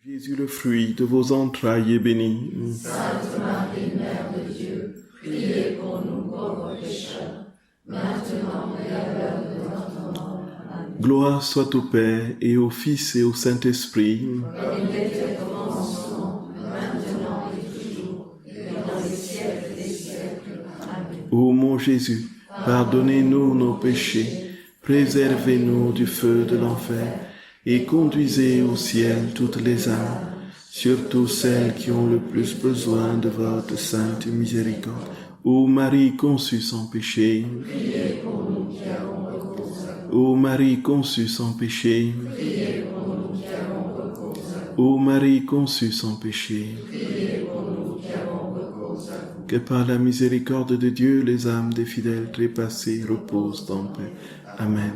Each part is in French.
Jésus, le fruit de vos entrailles, est béni. Sainte Marie, Mère de Dieu, priez pour nous pauvres pécheurs, maintenant et à l'heure de notre mort. Amen. Gloire soit au Père, et au Fils, et au Saint-Esprit. Comme il était au commencement, maintenant et toujours, et dans les siècles des siècles. Amen. Ô mon Jésus, pardonnez-nous nos péchés, préservez-nous du feu de l'enfer, et conduisez au ciel toutes les âmes, surtout celles qui ont le plus besoin de votre sainte miséricorde. Ô Marie conçue sans péché, Priez pour nous qui avons recours à vous. ô Marie conçue sans péché, Priez pour nous qui avons recours à ô Marie conçue sans péché, vous. Priez pour nous qui avons recours à vous. que par la miséricorde de Dieu, les âmes des fidèles trépassés reposent en paix. Amen.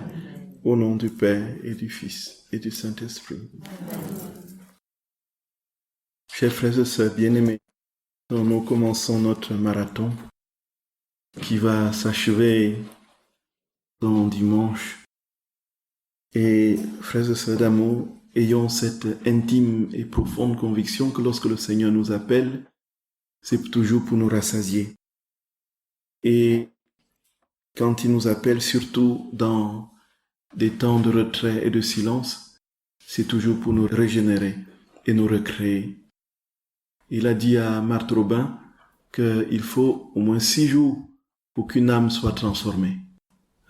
Au nom du Père et du Fils et du Saint-Esprit. Chers frères et sœurs bien-aimés, nous commençons notre marathon qui va s'achever dans dimanche. Et frères et sœurs d'amour, ayons cette intime et profonde conviction que lorsque le Seigneur nous appelle, c'est toujours pour nous rassasier. Et quand il nous appelle, surtout dans des temps de retrait et de silence, c'est toujours pour nous régénérer et nous recréer. Il a dit à Marthe Robin qu'il faut au moins 6 jours pour qu'une âme soit transformée.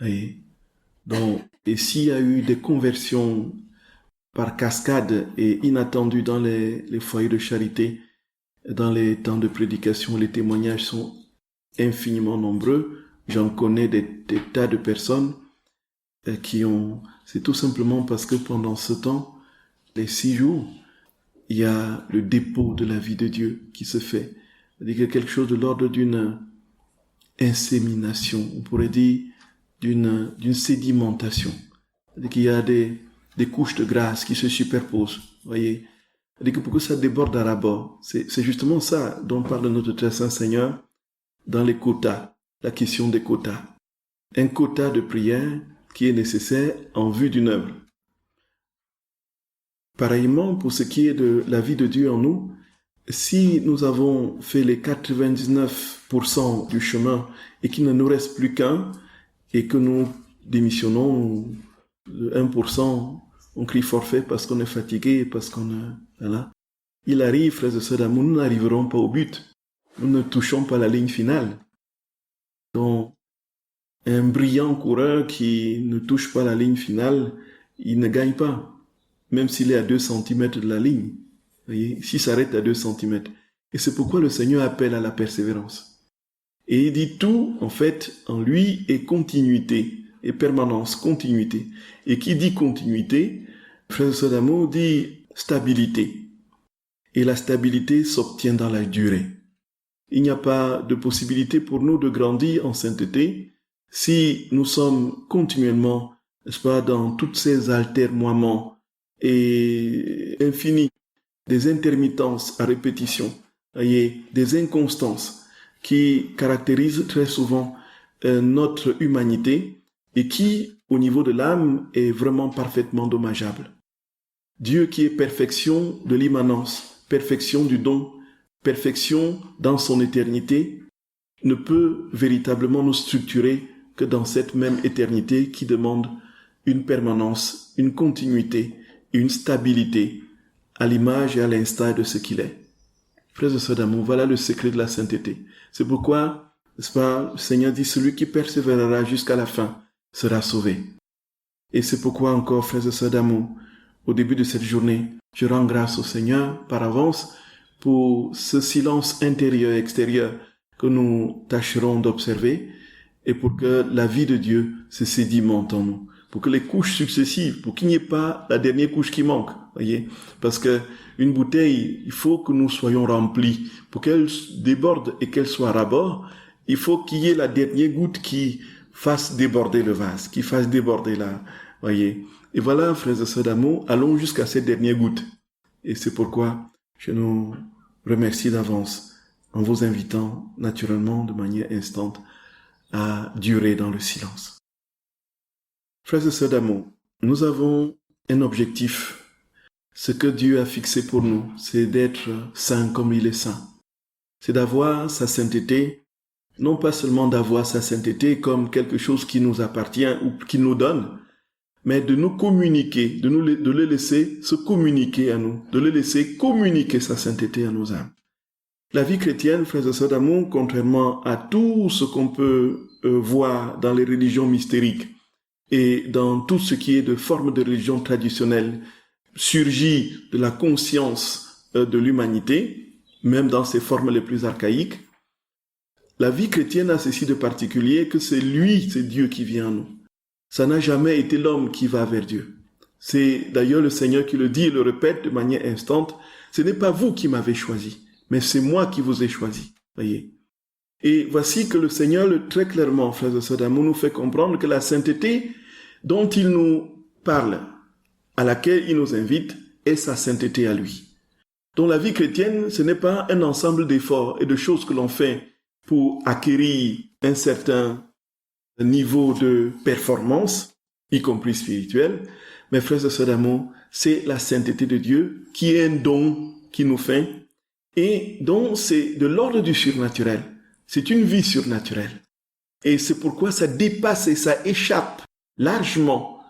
Et s'il y a eu des conversions par cascade et inattendues dans les foyers de charité, dans les temps de prédication, les témoignages sont infiniment nombreux. J'en connais des tas de personnes qui ont... C'est tout simplement parce que pendant ce temps, les 6 jours, il y a le dépôt de la vie de Dieu qui se fait. C'est-à-dire qu'il y a quelque chose de l'ordre d'une insémination, on pourrait dire d'une sédimentation. C'est-à-dire qu'il y a des couches de grâce qui se superposent, voyez. C'est-à-dire que pour que ça déborde à ras-bord, c'est justement ça dont parle notre très saint Seigneur dans les quotas, la question des quotas. Un quota de prière qui est nécessaire en vue d'une œuvre. Pareillement, pour ce qui est de la vie de Dieu en nous, si nous avons fait les 99% du chemin et qu'il ne nous reste plus qu'un, et que nous démissionnons 1%, on crie forfait parce qu'on est fatigué, parce qu'on... Voilà. Il arrive, frères et sœurs d'amour, nous n'arriverons pas au but. Nous ne touchons pas la ligne finale. Donc, un brillant coureur qui ne touche pas la ligne finale, il ne gagne pas. Même s'il est à 2 cm de la ligne. Voyez, s'il s'arrête à 2 cm. Et c'est pourquoi le Seigneur appelle à la persévérance. Et il dit tout, en fait, en lui est continuité, et permanence, continuité. Et qui dit continuité, frère et sœur d'amour, dit stabilité. Et la stabilité s'obtient dans la durée. Il n'y a pas de possibilité pour nous de grandir en sainteté si nous sommes continuellement, n'est-ce pas, dans toutes ces altermoiements et infinis, des intermittences à répétition, voyez, des inconstances qui caractérisent très souvent notre humanité et qui, au niveau de l'âme, est vraiment parfaitement dommageable. Dieu qui est perfection de l'immanence, perfection du don, perfection dans son éternité, ne peut véritablement nous structurer que dans cette même éternité qui demande une permanence, une continuité, une stabilité à l'image et à l'instar de ce qu'il est. Frères et sœurs d'amour, voilà le secret de la sainteté. C'est pourquoi, n'est-ce pas, le Seigneur dit, celui qui persévérera jusqu'à la fin sera sauvé. Et c'est pourquoi encore, frères et sœurs d'amour, au début de cette journée, je rends grâce au Seigneur par avance pour ce silence intérieur et extérieur que nous tâcherons d'observer et pour que la vie de Dieu se sédimente en nous. Pour que les couches successives, pour qu'il n'y ait pas la dernière couche qui manque, voyez, parce que une bouteille, il faut que nous soyons remplis. Pour qu'elle déborde et qu'elle soit à ras-bord, il faut qu'il y ait la dernière goutte qui fasse déborder le vase, qui fasse déborder la, voyez. Et voilà, frères et sœurs d'amour, allons jusqu'à cette dernière goutte. Et c'est pourquoi je nous remercie d'avance en vous invitant naturellement de manière instante à durer dans le silence. Frères et sœurs d'amour, nous avons un objectif, ce que Dieu a fixé pour nous, c'est d'être saint comme il est saint. C'est d'avoir sa sainteté, non pas seulement d'avoir sa sainteté comme quelque chose qui nous appartient ou qui nous donne, mais de nous communiquer, de le laisser se communiquer à nous, de le laisser communiquer sa sainteté à nos âmes. La vie chrétienne, frères et sœurs d'amour, contrairement à tout ce qu'on peut voir dans les religions mystériques et dans tout ce qui est de forme de religion traditionnelle, surgit de la conscience de l'humanité, même dans ses formes les plus archaïques. La vie chrétienne a ceci de particulier que c'est Dieu qui vient à nous. Ça n'a jamais été l'homme qui va vers Dieu. C'est d'ailleurs le Seigneur qui le dit et le répète de manière instante. Ce n'est pas vous qui m'avez choisi, mais c'est moi qui vous ai choisi. Voyez. Et voici que le Seigneur, très clairement, frères et sœurs d'amour, nous fait comprendre que la sainteté dont il nous parle, à laquelle il nous invite, est sa sainteté à lui. Donc la vie chrétienne, ce n'est pas un ensemble d'efforts et de choses que l'on fait pour acquérir un certain niveau de performance, y compris spirituel. Mais frères et sœurs d'amour, c'est la sainteté de Dieu qui est un don qu'il nous fait et donc c'est de l'ordre du surnaturel. C'est une vie surnaturelle. Et c'est pourquoi ça dépasse et ça échappe largement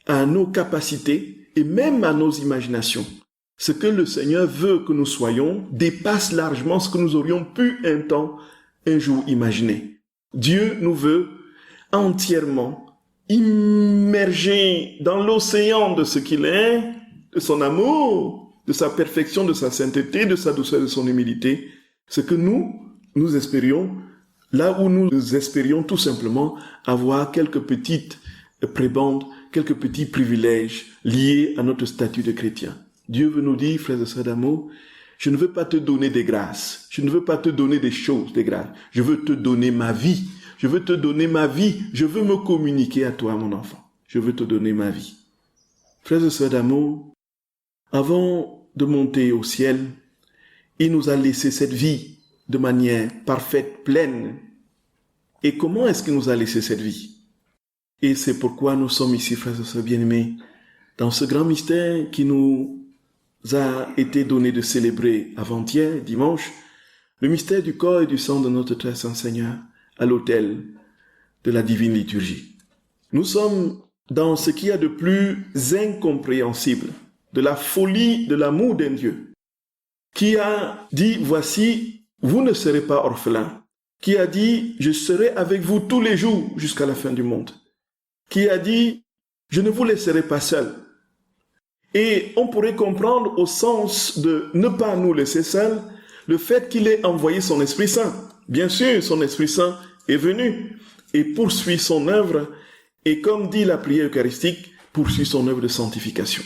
à nos capacités et même à nos imaginations. Ce que le Seigneur veut que nous soyons dépasse largement ce que nous aurions pu un jour imaginer. Dieu nous veut entièrement immergés dans l'océan de ce qu'il est, de son amour, de sa perfection, de sa sainteté, de sa douceur, de son humilité. Ce que nous espérions, là où nous espérions tout simplement avoir quelques petites prébendes, quelques petits privilèges liés à notre statut de chrétien. Dieu veut nous dire, frères et sœurs d'amour, je ne veux pas te donner des grâces, je ne veux pas te donner des choses, des grâces, je veux te donner ma vie, je veux te donner ma vie, je veux me communiquer à toi, mon enfant, je veux te donner ma vie. Frères et sœurs d'amour, avant de monter au ciel, il nous a laissé cette vie de manière parfaite, pleine. Et comment est-ce qu'il nous a laissé cette vie? Et c'est pourquoi nous sommes ici, frères et sœurs bien-aimés, dans ce grand mystère qui nous a été donné de célébrer avant-hier, dimanche, le mystère du corps et du sang de notre très saint Seigneur à l'autel de la divine liturgie. Nous sommes dans ce qu'il y a de plus incompréhensible, de la folie de l'amour d'un Dieu, qui a dit, voici, vous ne serez pas orphelins, qui a dit, je serai avec vous tous les jours jusqu'à la fin du monde, qui a dit, je ne vous laisserai pas seuls. Et on pourrait comprendre au sens de ne pas nous laisser seuls, le fait qu'il ait envoyé son Esprit Saint. Bien sûr, son Esprit Saint est venu et poursuit son œuvre, et comme dit la prière eucharistique, poursuit son œuvre de sanctification.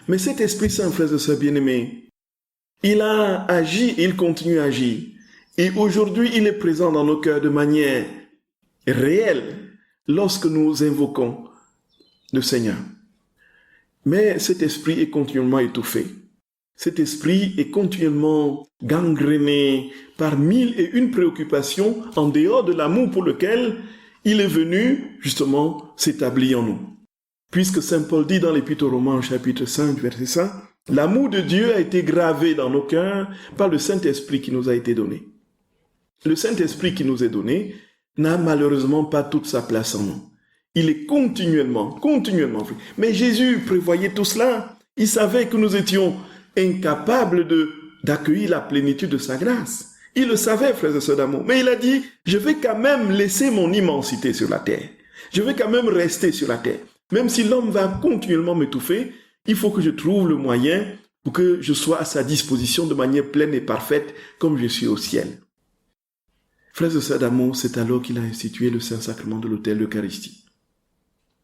Mais cet Esprit Saint, frères et sœurs bien-aimés, il a agi, il continue à agir. Et aujourd'hui, il est présent dans nos cœurs de manière réelle lorsque nous invoquons le Seigneur. Mais cet esprit est continuellement étouffé. Cet esprit est continuellement gangréné par 1001 préoccupations en dehors de l'amour pour lequel il est venu justement s'établir en nous. Puisque Saint Paul dit dans l'Épître aux Romains, chapitre 5, verset 5, l'amour de Dieu a été gravé dans nos cœurs par le Saint-Esprit qui nous a été donné. Le Saint-Esprit qui nous est donné n'a malheureusement pas toute sa place en nous. Il est continuellement. Mais Jésus prévoyait tout cela. Il savait que nous étions incapables d'accueillir la plénitude de sa grâce. Il le savait, frères et sœurs d'amour. Mais il a dit, je vais quand même laisser mon immensité sur la terre. Je vais quand même rester sur la terre. Même si l'homme va continuellement m'étouffer, il faut que je trouve le moyen pour que je sois à sa disposition de manière pleine et parfaite comme je suis au ciel. Frères et sœurs d'amour, c'est alors qu'il a institué le Saint-Sacrement de l'autel de l'Eucharistie.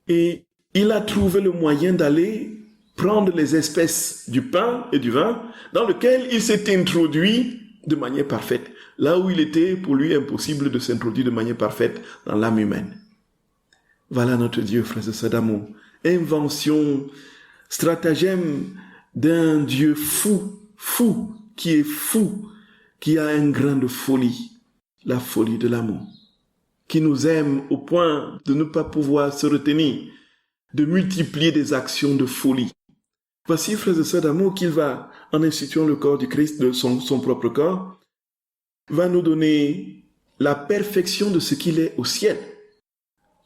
Et il a trouvé le moyen d'aller prendre les espèces du pain et du vin dans lequel il s'est introduit de manière parfaite, là où il était pour lui impossible de s'introduire de manière parfaite dans l'âme humaine. Voilà notre Dieu, frères et sœurs d'amour. Invention, stratagème d'un Dieu fou, qui a un grain de folie, la folie de l'amour, qui nous aime au point de ne pas pouvoir se retenir, de multiplier des actions de folie, Voici, frères et sœurs d'amour, qu'il va, en instituant le corps du Christ, de son propre corps, va nous donner la perfection de ce qu'il est au ciel.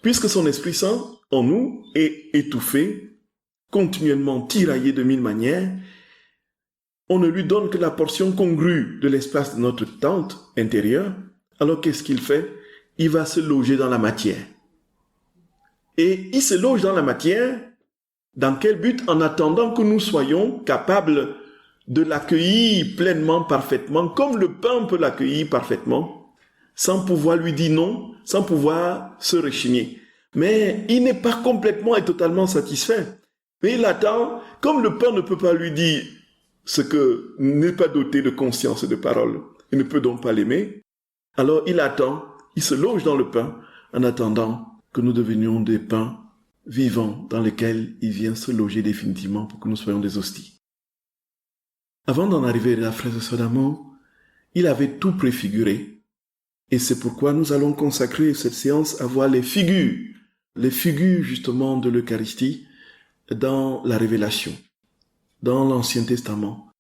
Puisque son Esprit Saint, en nous, est étouffé, continuellement tiraillé de mille manières, on ne lui donne que la portion congrue de l'espace de notre tente intérieure. Alors qu'est-ce qu'il fait? Il va se loger dans la matière. Et il se loge dans la matière, dans quel but? En attendant que nous soyons capables de l'accueillir pleinement, parfaitement, comme le pain peut l'accueillir parfaitement, sans pouvoir lui dire non, sans pouvoir se rechigner. Mais il n'est pas complètement et totalement satisfait. Mais il attend, comme le pain ne peut pas lui dire ce que n'est pas doté de conscience et de parole, il ne peut donc pas l'aimer, alors il attend, il se loge dans le pain, en attendant que nous devenions des pains vivants dans lesquels il vient se loger définitivement pour que nous soyons des hosties. Avant d'en arriver là, frères et sœurs d'amour, il avait tout préfiguré. Et c'est pourquoi nous allons consacrer cette séance à voir les figures justement de l'Eucharistie dans la Révélation, dans l'Ancien Testament.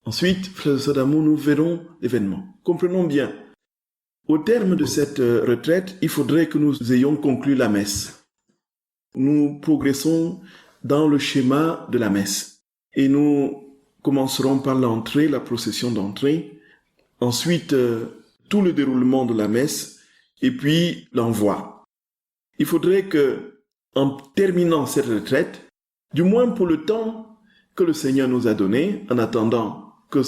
Ensuite, frères et sœurs d'amour, nous verrons l'événement. Comprenons bien, au terme de cette retraite, il faudrait que nous ayons conclu la messe. Nous progressons dans le schéma de la messe. Et nous commencerons par l'entrée, la procession d'entrée. Ensuite, tout le déroulement de la messe. Et puis, l'envoi. Il faudrait que, en terminant cette retraite, du moins pour le temps que le Seigneur nous a donné, en attendant que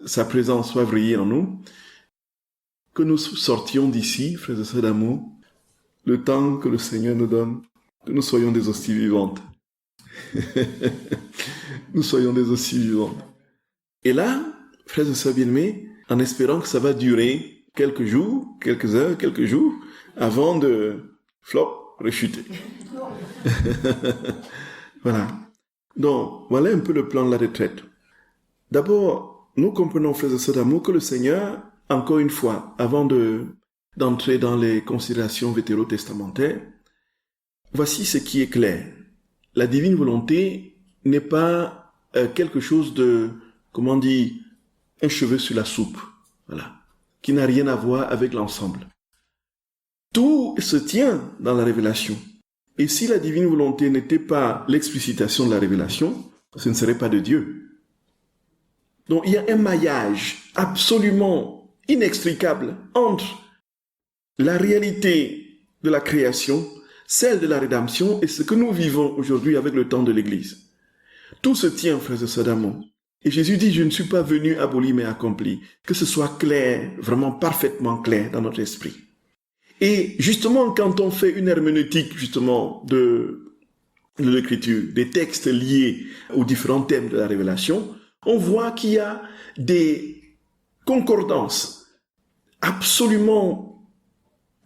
sa présence soit vrillée en nous, que nous sortions d'ici, frères et sœurs d'amour, le temps que le Seigneur nous donne, que nous soyons des hosties vivantes. Nous soyons des hosties vivantes. Et là, frères et sœurs bien-aimés, en espérant que ça va durer quelques jours, quelques heures, quelques jours, avant de, rechuter. Voilà. Donc, voilà un peu le plan de la retraite. D'abord, nous comprenons, frères et sœurs d'amour, que le Seigneur, encore une fois, avant d'entrer dans les considérations vétérotestamentaires, voici ce qui est clair. La divine volonté n'est pas quelque chose de, comment on dit, un cheveu sur la soupe, voilà, qui n'a rien à voir avec l'ensemble. Tout se tient dans la révélation. Et si la divine volonté n'était pas l'explicitation de la révélation, ce ne serait pas de Dieu. Donc il y a un maillage absolument inextricable entre la réalité de la création, celle de la rédemption et ce que nous vivons aujourd'hui avec le temps de l'Église. Tout se tient, frères et sœurs d'amour. Et Jésus dit, je ne suis pas venu abolir mais accomplir. Que ce soit clair, vraiment parfaitement clair dans notre esprit. Et justement, quand on fait une herméneutique justement de l'Écriture, des textes liés aux différents thèmes de la révélation, on voit qu'il y a des concordances absolument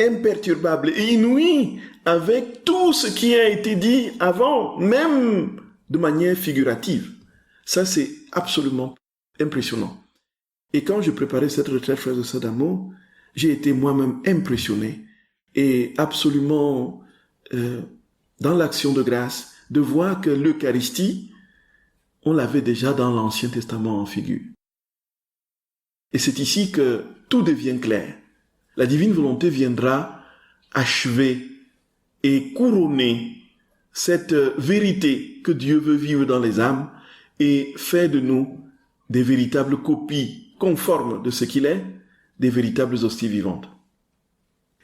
imperturbables et inouïes avec tout ce qui a été dit avant, même de manière figurative. Ça, c'est absolument impressionnant. Et quand je préparais cette retraite, frères et sœurs d'amour, j'ai été moi-même impressionné et absolument dans l'action de grâce de voir que l'Eucharistie, on l'avait déjà dans l'Ancien Testament en figure. Et c'est ici que tout devient clair. La divine volonté viendra achever et couronner cette vérité que Dieu veut vivre dans les âmes et faire de nous des véritables copies conformes de ce qu'il est, des véritables hosties vivantes.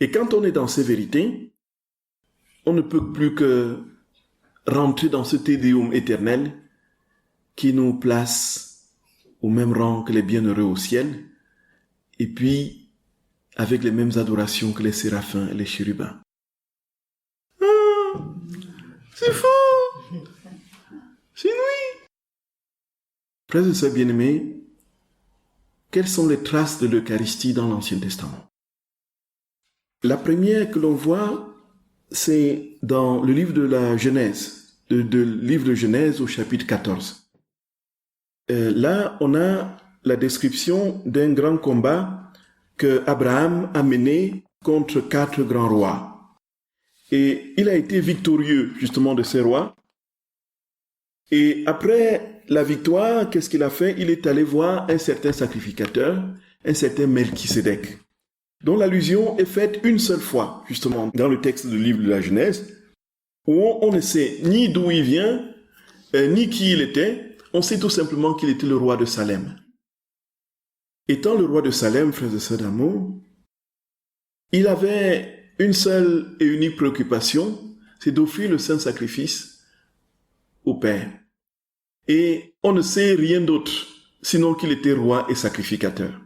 Et quand on est dans ces vérités, on ne peut plus que rentrer dans ce tédéum éternel qui nous place au même rang que les bienheureux au ciel, et puis avec les mêmes adorations que les séraphins et les chérubins. Ah, c'est fou! C'est inouï! Frères et sœurs bien-aimés, quelles sont les traces de l'Eucharistie dans l'Ancien Testament? La première que l'on voit, c'est dans le livre de la Genèse, le livre de Genèse au chapitre 14. Là, on a la description d'un grand combat que Abraham a mené contre 4 grands rois. Et il a été victorieux, justement, de ces rois. Et après la victoire, qu'est-ce qu'il a fait? Il est allé voir un certain sacrificateur, un certain Melchisédek, dont l'allusion est faite une seule fois, justement, dans le texte du livre de la Genèse, où on ne sait ni d'où il vient, ni qui il était. On sait tout simplement qu'il était le roi de Salem. Étant le roi de Salem, frères et sœurs d'amour, il avait une seule et unique préoccupation, c'est d'offrir le saint sacrifice au Père. Et on ne sait rien d'autre, sinon qu'il était roi et sacrificateur.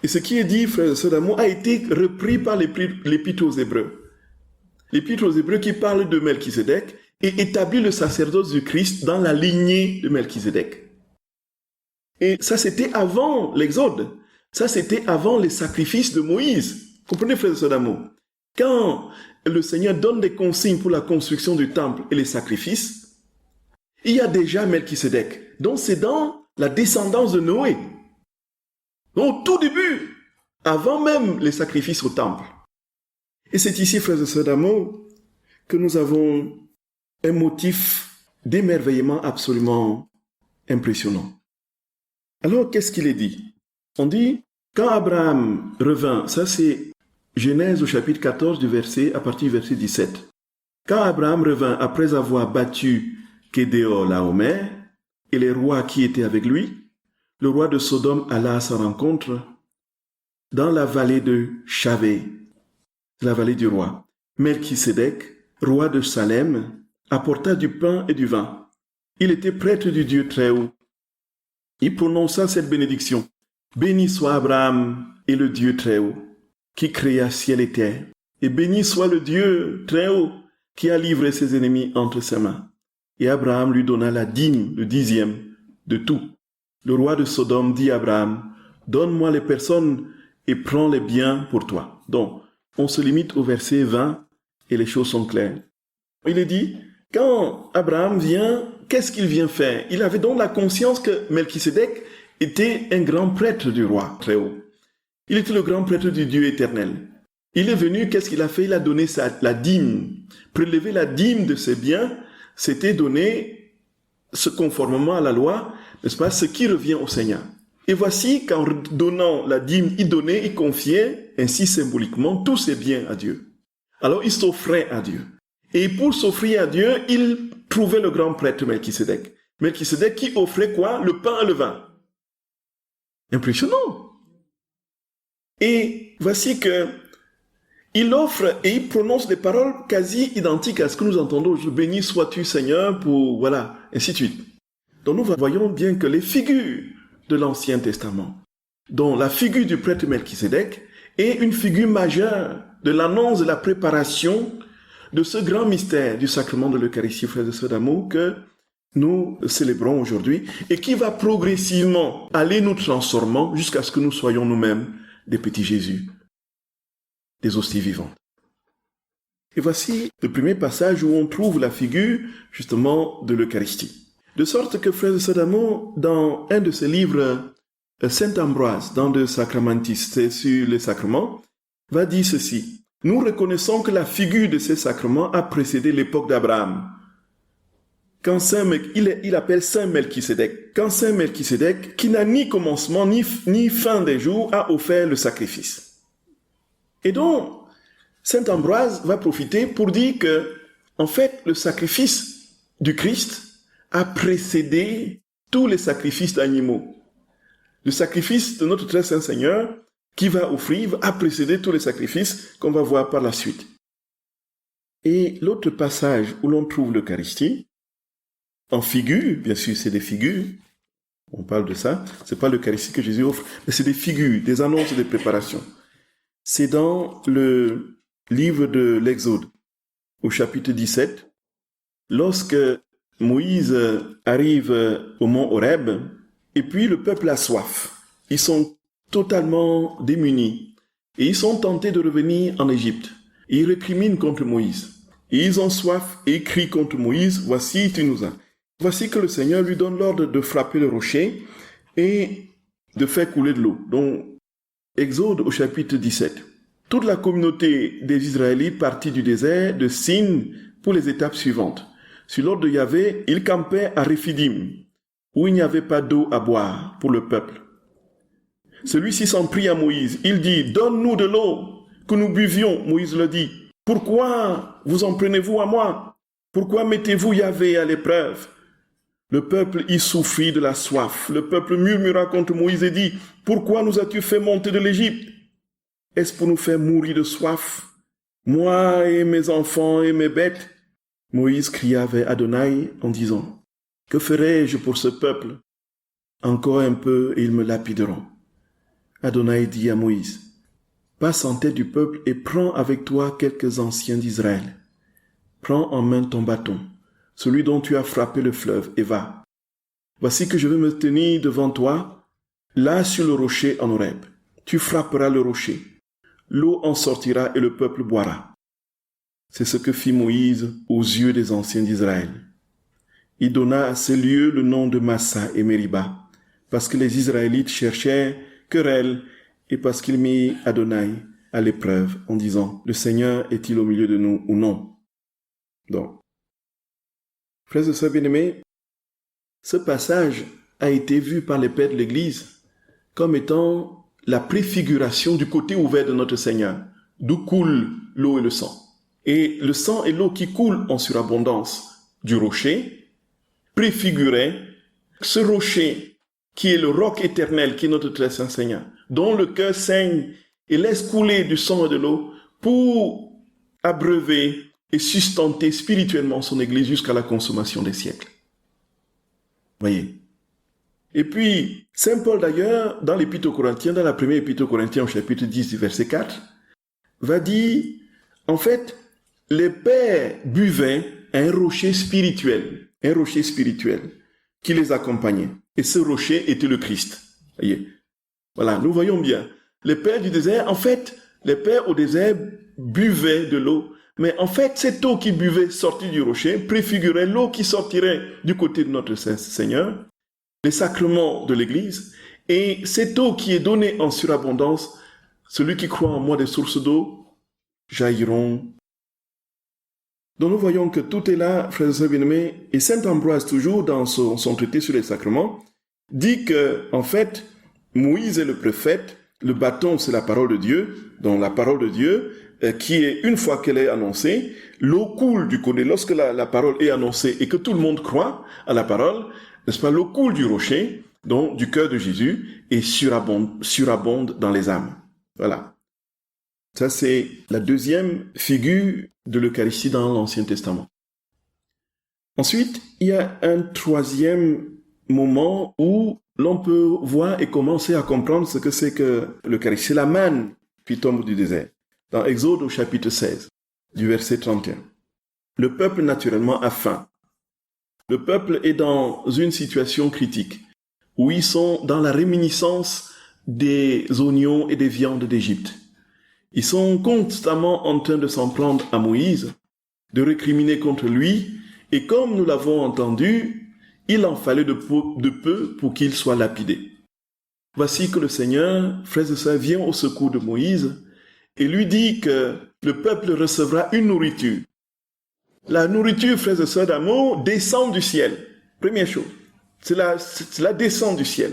Et ce qui est dit, frères et sœurs d'amour, a été repris par l'Épître aux Hébreux. L'Épître aux Hébreux qui parle de Melchisédek et établit le sacerdoce du Christ dans la lignée de Melchisédek. Et ça, c'était avant l'Exode. Ça, c'était avant les sacrifices de Moïse. Comprenez, frères et sœurs d'amour? Quand le Seigneur donne des consignes pour la construction du temple et les sacrifices, il y a déjà Melchisédek. Donc, c'est dans la descendance de Noé. Donc, au tout début, avant même les sacrifices au temple. Et c'est ici, frères et sœurs d'amour, que nous avons un motif d'émerveillement absolument impressionnant. Alors, qu'est-ce qu'il est dit? On dit, quand Abraham revint, ça c'est Genèse au chapitre 14 à partir du verset 17. Quand Abraham revint après avoir battu Kédéor Laomer et les rois qui étaient avec lui, le roi de Sodome alla à sa rencontre dans la vallée de Chavé, la vallée du roi. Melchisédek, roi de Salem, apporta du pain et du vin. Il était prêtre du Dieu Très-Haut. Il prononça cette bénédiction. Béni soit Abraham et le Dieu Très-Haut, qui créa ciel et terre. Et béni soit le Dieu Très-Haut, qui a livré ses ennemis entre ses mains. Et Abraham lui donna la dîme, le 10e, de tout. Le roi de Sodome dit à Abraham, donne-moi les personnes et prends les biens pour toi. Donc, on se limite au verset 20 et les choses sont claires. Il est dit, quand Abraham vient, qu'est-ce qu'il vient faire? Il avait donc la conscience que Melchisédek était un grand prêtre du roi Très-Haut. Il était le grand prêtre du Dieu éternel. Il est venu, qu'est-ce qu'il a fait? Il a donné la dîme. Prélever la dîme de ses biens, c'était donner, conformément à la loi, n'est-ce pas, ce qui revient au Seigneur. Et voici qu'en donnant la dîme, il confiait, ainsi symboliquement, tous ses biens à Dieu. Alors il s'offrait à Dieu. Et pour s'offrir à Dieu, il trouvait le grand prêtre Melchisédek. Melchisédek qui offrait quoi? Le pain et le vin. Impressionnant. Et voici que il offre et il prononce des paroles quasi identiques à ce que nous entendons aujourd'hui. Béni sois-tu Seigneur pour, voilà, ainsi de suite. Donc nous voyons bien que les figures de l'Ancien Testament, dont la figure du prêtre Melchisédek est une figure majeure de l'annonce de la préparation de ce grand mystère du sacrement de l'Eucharistie, frères et sœurs d'amour, que nous célébrons aujourd'hui et qui va progressivement aller nous transformant jusqu'à ce que nous soyons nous-mêmes des petits Jésus, des hosties vivantes. Et voici le premier passage où on trouve la figure justement de l'Eucharistie. De sorte que, frères et sœurs d'amour, dans un de ses livres, Saint Ambroise, dans De Sacramentis, c'est sur les sacrements, va dire ceci. Nous reconnaissons que la figure de ces sacrements a précédé l'époque d'Abraham. Quand il appelle Saint Melchisédek. Quand Saint Melchisédek, qui n'a ni commencement ni fin des jours, a offert le sacrifice. Et donc, Saint Ambroise va profiter pour dire que, en fait, le sacrifice du Christ a précédé tous les sacrifices d'animaux. Le sacrifice de notre très saint Seigneur, qui va offrir, a précédé tous les sacrifices qu'on va voir par la suite. Et l'autre passage où l'on trouve l'Eucharistie, en figure, bien sûr c'est des figures, on parle de ça, c'est pas l'Eucharistie que Jésus offre, mais c'est des figures, des annonces, des préparations. C'est dans le livre de l'Exode, au chapitre 17, lorsque Moïse arrive au mont Horeb, et puis le peuple a soif. Ils sont totalement démunis, et ils sont tentés de revenir en Égypte. Et ils récriminent contre Moïse. Et ils ont soif, et ils crient contre Moïse, voici, tu nous as. Voici que le Seigneur lui donne l'ordre de frapper le rocher, et de faire couler de l'eau. Donc, Exode au chapitre 17. Toute la communauté des Israélites partit du désert de Sin pour les étapes suivantes. sur l'ordre de Yahvé, il campait à Réphidim, où il n'y avait pas d'eau à boire pour le peuple. Celui-ci s'en prit à Moïse. Il dit, « Donne-nous de l'eau, que nous buvions. » Moïse le dit. « Pourquoi vous en prenez-vous à moi? Pourquoi mettez-vous Yahvé à l'épreuve? » Le peuple y souffrit de la soif. Le peuple murmura contre Moïse et dit, « Pourquoi nous as-tu fait monter de l'Égypte? Est-ce pour nous faire mourir de soif, moi et mes enfants et mes bêtes? » Moïse cria vers Adonai en disant, « Que ferai-je pour ce peuple? Encore un peu et ils me lapideront. » Adonai dit à Moïse, « Passe en tête du peuple et prends avec toi quelques anciens d'Israël. Prends en main ton bâton, celui dont tu as frappé le fleuve, et va. Voici que je vais me tenir devant toi, là sur le rocher en Horeb. Tu frapperas le rocher. L'eau en sortira et le peuple boira. » C'est ce que fit Moïse aux yeux des anciens d'Israël. Il donna à ces lieux le nom de Massa et Mériba, parce que les Israélites cherchaient querelle et parce qu'il mit Adonai à l'épreuve en disant, « Le Seigneur est-il au milieu de nous ou non? » Donc, frères et sœurs bien-aimés, ce passage a été vu par les pères de l'Église comme étant la préfiguration du côté ouvert de notre Seigneur, d'où coule l'eau et le sang. Et le sang et l'eau qui coulent en surabondance du rocher préfiguraient ce rocher qui est le roc éternel, qui est notre très saint Seigneur, dont le cœur saigne et laisse couler du sang et de l'eau pour abreuver et sustenter spirituellement son Église jusqu'à la consommation des siècles. Voyez. Et puis, Saint Paul d'ailleurs, dans l'Épître aux Corinthiens, dans la première Épître aux Corinthiens au chapitre 10 du verset 4, va dire, en fait, les pères buvaient un rocher spirituel qui les accompagnait. Et ce rocher était le Christ. Voyez. Voilà, nous voyons bien. Les pères du désert, en fait, les pères au désert buvaient de l'eau. Mais en fait, cette eau qui buvait sortie du rocher préfigurait l'eau qui sortirait du côté de notre Seigneur, les sacrements de l'Église, et cette eau qui est donnée en surabondance, celui qui croit en moi des sources d'eau jailliront. Donc nous voyons que tout est là, frères et sœurs bien-aimés, et saint Ambroise, toujours dans son traité sur les sacrements, dit que, en fait, Moïse est le prophète, le bâton c'est la parole de Dieu, donc la parole de Dieu, qui est, une fois qu'elle est annoncée, l'eau coule du côté. Lorsque la parole est annoncée et que tout le monde croit à la parole, n'est-ce pas, l'eau coule du rocher, donc du cœur de Jésus, et surabonde dans les âmes. Voilà. Ça, c'est la deuxième figure de l'Eucharistie dans l'Ancien Testament. Ensuite, il y a un troisième moment où l'on peut voir et commencer à comprendre ce que c'est que l'Eucharistie. C'est la manne qui tombe du désert. Dans Exode au chapitre 16, du verset 31. Le peuple naturellement a faim. Le peuple est dans une situation critique, où ils sont dans la réminiscence des oignons et des viandes d'Égypte. Ils sont constamment en train de s'en prendre à Moïse, de récriminer contre lui, et comme nous l'avons entendu, il en fallait de peu pour qu'il soit lapidé. Voici que le Seigneur, frères et sœurs, vient au secours de Moïse, et lui dit que le peuple recevra une nourriture. La nourriture, frères et sœurs d'amour, descend du ciel. Première chose, c'est la descente du ciel.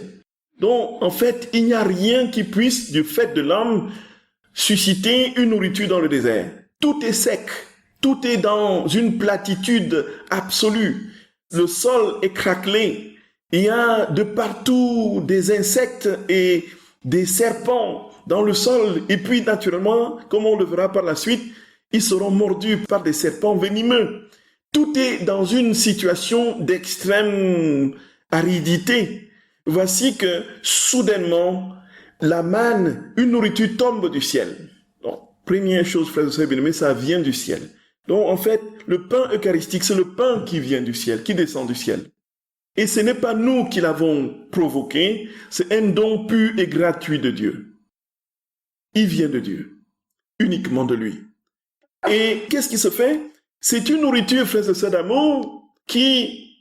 Donc, en fait, il n'y a rien qui puisse, du fait de l'homme, susciter une nourriture dans le désert. Tout est sec, tout est dans une platitude absolue. Le sol est craquelé. Il y a de partout des insectes et des serpents dans le sol, et puis naturellement, comme on le verra par la suite, ils seront mordus par des serpents venimeux. Tout est dans une situation d'extrême aridité. Voici que, soudainement, la manne, une nourriture tombe du ciel. Donc, première chose, frères et sœurs bien-aimés, ça vient du ciel. Donc, en fait, le pain eucharistique, c'est le pain qui vient du ciel, qui descend du ciel. Et ce n'est pas nous qui l'avons provoqué, c'est un don pur et gratuit de Dieu. Il vient de Dieu, uniquement de lui. Et qu'est-ce qui se fait? C'est une nourriture, frères et sœurs d'amour, qui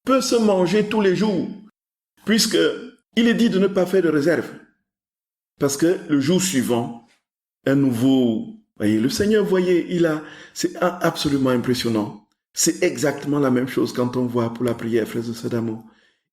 peut se manger tous les jours, puisque il est dit de ne pas faire de réserve. Parce que le jour suivant, un nouveau... Voyez, le Seigneur, voyez, c'est absolument impressionnant. C'est exactement la même chose quand on voit pour la prière, frères et sœurs d'amour.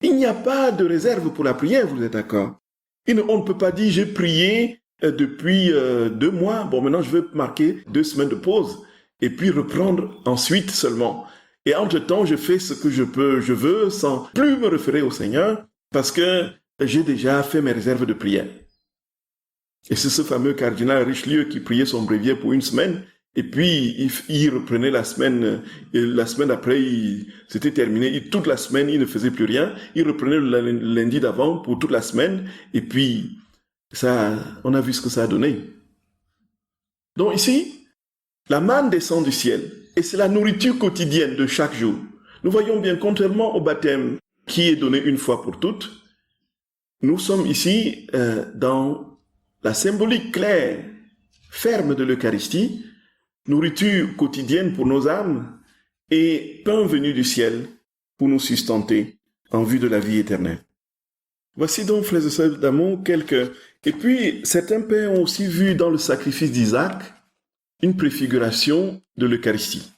Il n'y a pas de réserve pour la prière, vous êtes d'accord? On ne peut pas dire, j'ai prié depuis 2 mois, bon maintenant je veux marquer 2 semaines de pause, et puis reprendre ensuite seulement. Et entre-temps, je fais ce que je veux, sans plus me référer au Seigneur, parce que j'ai déjà fait mes réserves de prière. Et c'est ce fameux cardinal Richelieu qui priait son bréviaire pour 1 semaine, et puis il reprenait la semaine, et la semaine après, c'était terminé, toute la semaine, il ne faisait plus rien, il reprenait le lundi d'avant pour toute la semaine, et puis ça, on a vu ce que ça a donné. Donc ici, la manne descend du ciel, et c'est la nourriture quotidienne de chaque jour. Nous voyons bien, contrairement au baptême qui est donné une fois pour toutes, nous sommes ici dans la symbolique claire, ferme de l'Eucharistie, nourriture quotidienne pour nos âmes et pain venu du ciel pour nous sustenter en vue de la vie éternelle. Voici donc, frères et sœurs d'amour, quelques... Et puis, certains pères ont aussi vu dans le sacrifice d'Isaac une préfiguration de l'Eucharistie.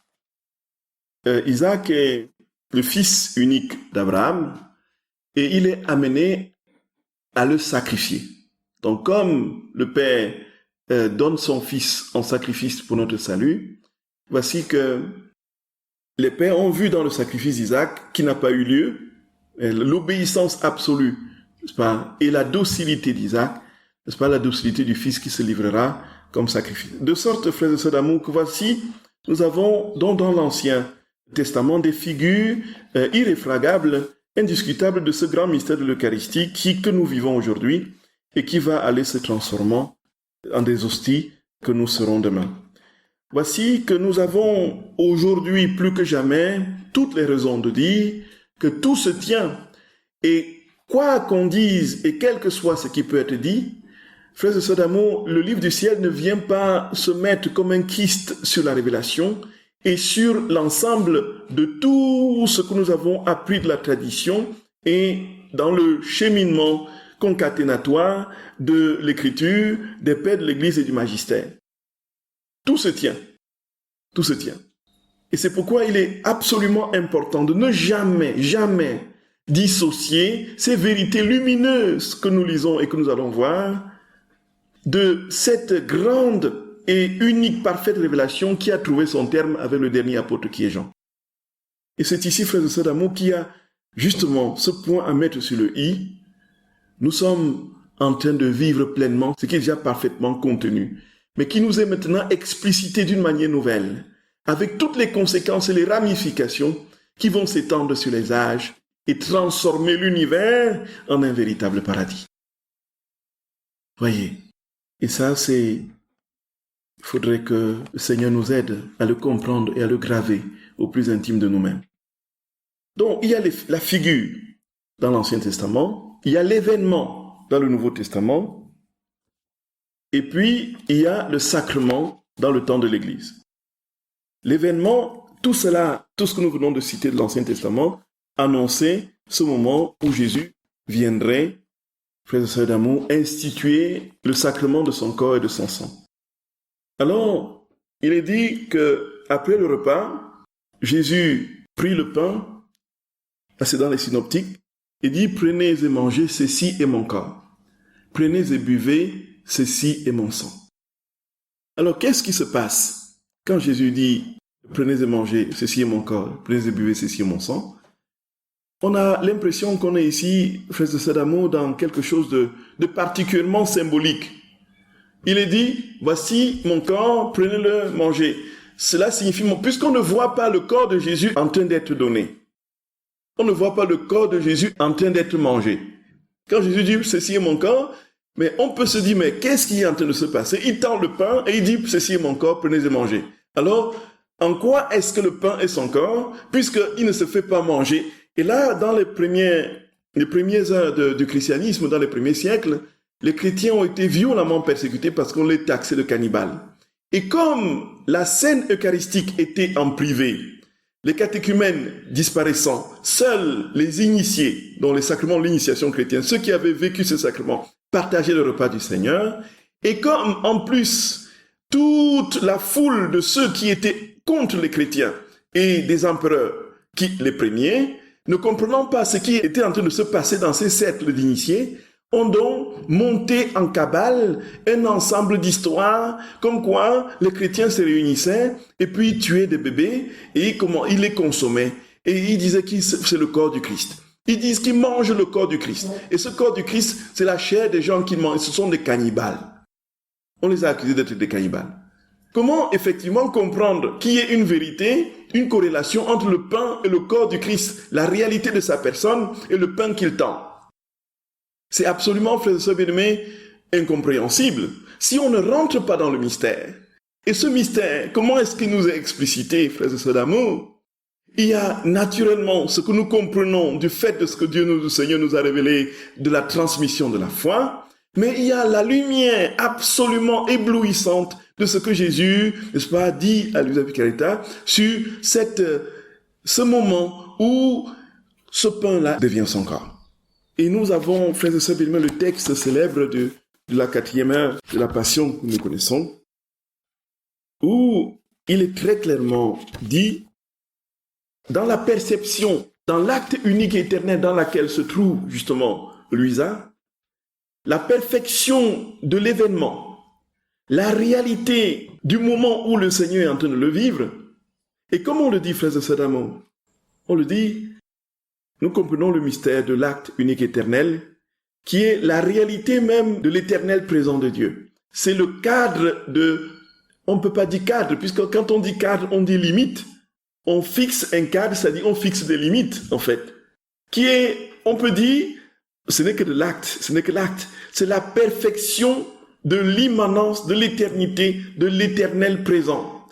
Isaac est le fils unique d'Abraham et il est amené à le sacrifier. Donc, comme le Père donne son Fils en sacrifice pour notre salut, voici que les pères ont vu dans le sacrifice d'Isaac, qui n'a pas eu lieu, l'obéissance absolue, n'est-ce pas, et la docilité d'Isaac, n'est-ce pas, la docilité du Fils qui se livrera comme sacrifice. De sorte, frères et sœurs d'amour, que voici, nous avons donc dans l'Ancien Testament des figures irréfragables, indiscutables de ce grand mystère de l'Eucharistie que nous vivons aujourd'hui et qui va aller se transformant en des hosties que nous serons demain. Voici que nous avons aujourd'hui plus que jamais toutes les raisons de dire que tout se tient et quoi qu'on dise et quel que soit ce qui peut être dit, frères et sœurs d'amour, le livre du ciel ne vient pas se mettre comme un kyste sur la révélation et sur l'ensemble de tout ce que nous avons appris de la tradition et dans le cheminement concaténatoire de l'écriture, des pères de l'Église et du magistère. Tout se tient. Tout se tient. Et c'est pourquoi il est absolument important de ne jamais dissocier ces vérités lumineuses que nous lisons et que nous allons voir de cette grande et unique parfaite révélation qui a trouvé son terme avec le dernier apôtre qui est Jean. Et c'est ici, frères et sœurs d'amour, qui a justement ce point à mettre sur le i. Nous sommes en train de vivre pleinement ce qui est déjà parfaitement contenu, mais qui nous est maintenant explicité d'une manière nouvelle, avec toutes les conséquences et les ramifications qui vont s'étendre sur les âges et transformer l'univers en un véritable paradis. Voyez, et ça c'est... Il faudrait que le Seigneur nous aide à le comprendre et à le graver au plus intime de nous-mêmes. Donc, il y a la figure dans l'Ancien Testament, il y a l'événement dans le Nouveau Testament, et puis il y a le sacrement dans le temps de l'Église. L'événement, tout cela, tout ce que nous venons de citer de l'Ancien Testament, annonçait ce moment où Jésus viendrait, frères et sœurs d'amour, instituer le sacrement de son corps et de son sang. Alors, il est dit qu'après le repas, Jésus prit le pain, c'est dans les synoptiques, et dit « Prenez et mangez, ceci est mon corps. Prenez et buvez, ceci est mon sang. » Alors, qu'est-ce qui se passe quand Jésus dit « Prenez et mangez, ceci est mon corps. Prenez et buvez, ceci est mon sang » On a l'impression qu'on est ici, frères et sœurs d'amour, dans quelque chose de particulièrement symbolique. Il est dit, voici mon corps, prenez-le, mangez. Cela signifie, puisqu'on ne voit pas le corps de Jésus en train d'être donné. On ne voit pas le corps de Jésus en train d'être mangé. Quand Jésus dit, ceci est mon corps, mais on peut se dire, mais qu'est-ce qui est en train de se passer? Il tend le pain et il dit, ceci est mon corps, prenez et mangez. Alors, en quoi est-ce que le pain est son corps, puisqu'il ne se fait pas manger? Et là, dans les premières heures du christianisme, dans les premiers siècles, les chrétiens ont été violemment persécutés parce qu'on les taxait de cannibales. Et comme la scène eucharistique était en privé, les catéchumènes disparaissant, seuls les initiés, dont les sacrements de l'initiation chrétienne, ceux qui avaient vécu ce sacrement, partageaient le repas du Seigneur. Et comme en plus, toute la foule de ceux qui étaient contre les chrétiens et des empereurs qui les premiers, ne comprenant pas ce qui était en train de se passer dans ces cercles d'initiés, ont donc monté en cabale un ensemble d'histoires comme quoi les chrétiens se réunissaient et puis tuaient des bébés et comment ils les consommaient. Et ils disaient que c'est le corps du Christ. Ils disent qu'ils mangent le corps du Christ. Et ce corps du Christ, c'est la chair des gens qui mangent. Ce sont des cannibales. On les a accusés d'être des cannibales. Comment effectivement comprendre qu'il y ait une vérité, une corrélation entre le pain et le corps du Christ, la réalité de sa personne et le pain qu'il tend? C'est absolument, frères et sœurs bien-aimés, incompréhensible si on ne rentre pas dans le mystère. Et ce mystère, comment est-ce qu'il nous est explicité, frères et sœurs d'amour? Il y a naturellement ce que nous comprenons du fait de ce que le Seigneur nous a révélé de la transmission de la foi, mais il y a la lumière absolument éblouissante de ce que Jésus, n'est-ce pas, dit à Luisa Piccarreta sur ce moment où ce pain-là devient son corps. Et nous avons, frères et sœurs, le texte célèbre de la 4e heure de la Passion que nous connaissons, où il est très clairement dit, dans la perception, dans l'acte unique et éternel dans laquelle se trouve justement Luisa, la perfection de l'événement, la réalité du moment où le Seigneur est en train de le vivre. Et comme on le dit, frères et sœurs d'amour, on le dit, nous comprenons le mystère de l'acte unique éternel, qui est la réalité même de l'éternel présent de Dieu. C'est le cadre on ne peut pas dire cadre, puisque quand on dit cadre, on dit limite. On fixe un cadre, c'est-à-dire on fixe des limites, en fait. Qui est, on peut dire, ce n'est que de l'acte, ce n'est que l'acte. C'est la perfection de l'immanence, de l'éternité, de l'éternel présent.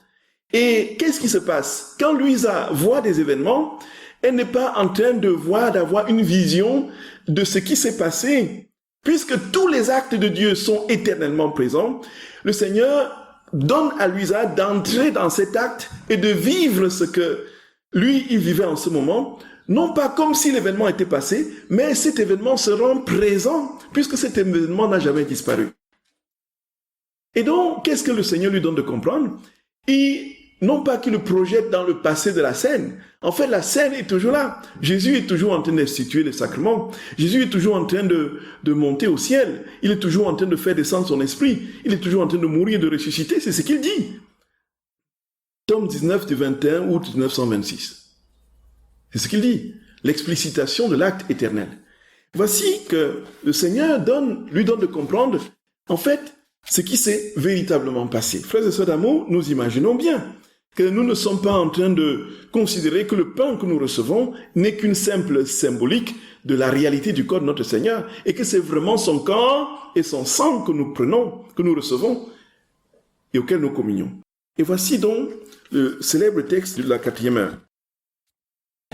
Et qu'est-ce qui se passe? Quand Luisa voit des événements, elle n'est pas en train d'avoir une vision de ce qui s'est passé. Puisque tous les actes de Dieu sont éternellement présents, le Seigneur donne à Luisa d'entrer dans cet acte et de vivre ce que lui, il vivait en ce moment, non pas comme si l'événement était passé, mais cet événement se rend présent, puisque cet événement n'a jamais disparu. Et donc, qu'est-ce que le Seigneur lui donne de comprendre? Non pas qu'il le projette dans le passé de la scène. En fait, la scène est toujours là. Jésus est toujours en train d'instituer les sacrements. Jésus est toujours en train de monter au ciel. Il est toujours en train de faire descendre son esprit. Il est toujours en train de mourir et de ressusciter. C'est ce qu'il dit. Tome 19 du 21 août 1926. C'est ce qu'il dit. L'explicitation de l'acte éternel. Voici que le Seigneur lui donne de comprendre, en fait, ce qui s'est véritablement passé. Frères et sœurs d'amour, nous imaginons bien que nous ne sommes pas en train de considérer que le pain que nous recevons n'est qu'une simple symbolique de la réalité du corps de notre Seigneur et que c'est vraiment son corps et son sang que nous prenons, que nous recevons et auquel nous communions. Et voici donc le célèbre texte de la 4e heure.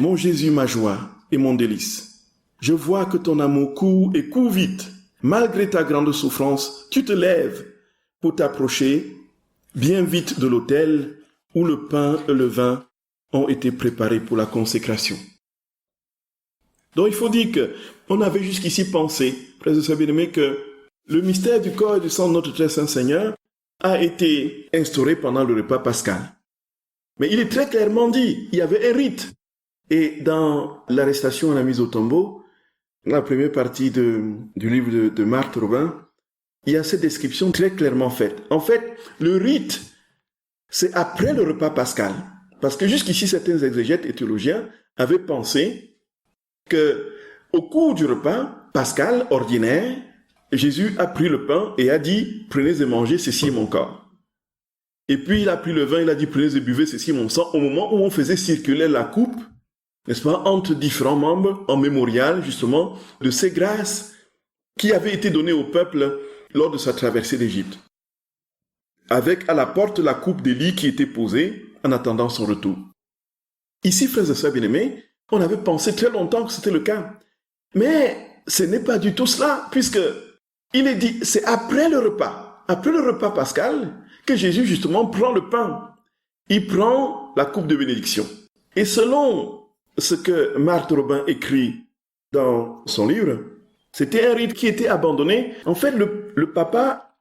Mon Jésus, ma joie et mon délice, je vois que ton amour court et court vite. Malgré ta grande souffrance, tu te lèves pour t'approcher bien vite de l'autel où le pain et le vin ont été préparés pour la consécration. Donc il faut dire qu'on avait jusqu'ici pensé, frères et sœurs bien-aimés, que le mystère du corps et du sang de notre très saint Seigneur a été instauré pendant le repas pascal. Mais il est très clairement dit, il y avait un rite. Et dans l'arrestation et la mise au tombeau, la première partie du livre de Marthe Robin, il y a cette description très clairement faite. En fait, le rite, c'est après le repas pascal. Parce que jusqu'ici, certains exégètes et théologiens avaient pensé qu'au cours du repas pascal ordinaire, Jésus a pris le pain et a dit « Prenez et mangez, ceci est mon corps ». Et puis il a pris le vin, il a dit « Prenez et buvez, ceci est mon sang », au moment où on faisait circuler la coupe, n'est-ce pas, entre différents membres, en mémorial, justement, de ces grâces qui avaient été données au peuple lors de sa traversée d'Égypte. Avec à la porte la coupe d'Élie qui était posée en attendant son retour. Ici, frères et sœurs bien-aimés, on avait pensé très longtemps que c'était le cas. Mais ce n'est pas du tout cela, puisque il est dit, c'est après le repas pascal, que Jésus justement prend le pain. Il prend la coupe de bénédiction. Et selon ce que Marthe Robin écrit dans son livre, c'était un rite qui était abandonné. En fait, le papa,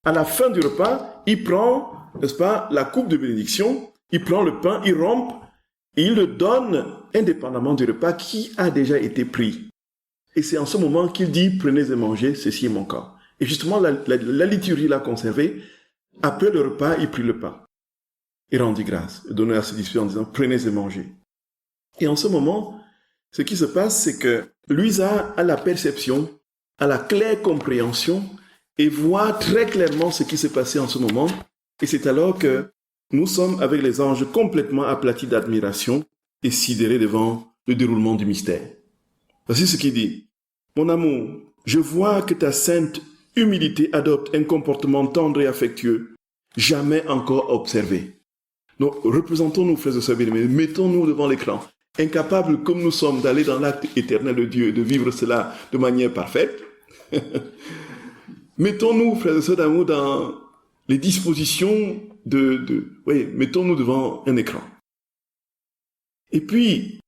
à la fin du repas, il prend, n'est-ce pas, la coupe de bénédiction, il prend le pain, il rompt, Il le donne indépendamment du repas qui a déjà été pris. Et c'est en ce moment qu'il dit, prenez et mangez, ceci est mon corps. Et justement, la liturgie l'a conservé. Après le repas, il prit le pain. Il rendit grâce, il donna à ses disciples en disant, prenez et mangez. Et en ce moment, ce qui se passe, c'est que Luisa a la perception, a la claire compréhension et voit très clairement ce qui s'est passé en ce moment. Et c'est alors que nous sommes avec les anges complètement aplatis d'admiration et sidérés devant le déroulement du mystère. Voici ce qu'il dit. Mon amour, je vois que ta sainte humilité adopte un comportement tendre et affectueux, jamais encore observé. Donc, représentons-nous, frères et sœurs bien-aimés, mettons-nous devant l'écran, incapables comme nous sommes d'aller dans l'acte éternel de Dieu et de vivre cela de manière parfaite. Mettons-nous, frères et sœurs d'amour, dans les dispositions mettons-nous devant un écran. Et puis,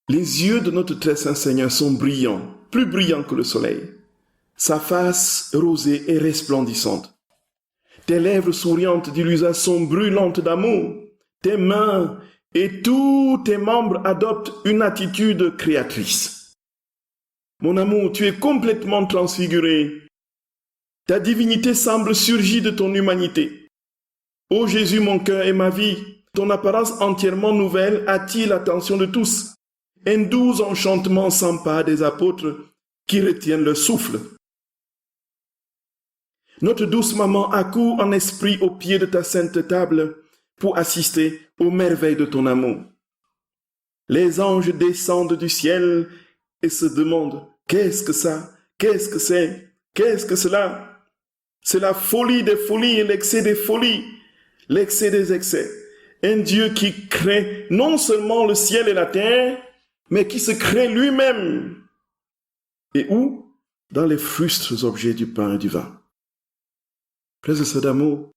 les yeux de notre très saint Seigneur sont brillants, plus brillants que le soleil. Sa face rosée et resplendissante. Tes lèvres souriantes, dit Luisa, sont brûlantes d'amour. Tes mains et tous tes membres adoptent une attitude créatrice. Mon amour, tu es complètement transfiguré. Ta divinité semble surgir de ton humanité. Ô Jésus, mon cœur et ma vie, ton apparence entièrement nouvelle attire l'attention de tous. Un doux enchantement s'empare des apôtres qui retiennent leur souffle. Notre douce maman accourt en esprit au pied de ta sainte table pour assister aux merveilles de ton amour. Les anges descendent du ciel et se demandent « Qu'est-ce que ça? Qu'est-ce que c'est? Qu'est-ce que cela ?» C'est la folie des folies et l'excès des folies, l'excès des excès. Un Dieu qui crée non seulement le ciel et la terre, mais qui se crée lui-même. Et où? Dans les frustres objets du pain et du vin. Frères et sœurs d'amour,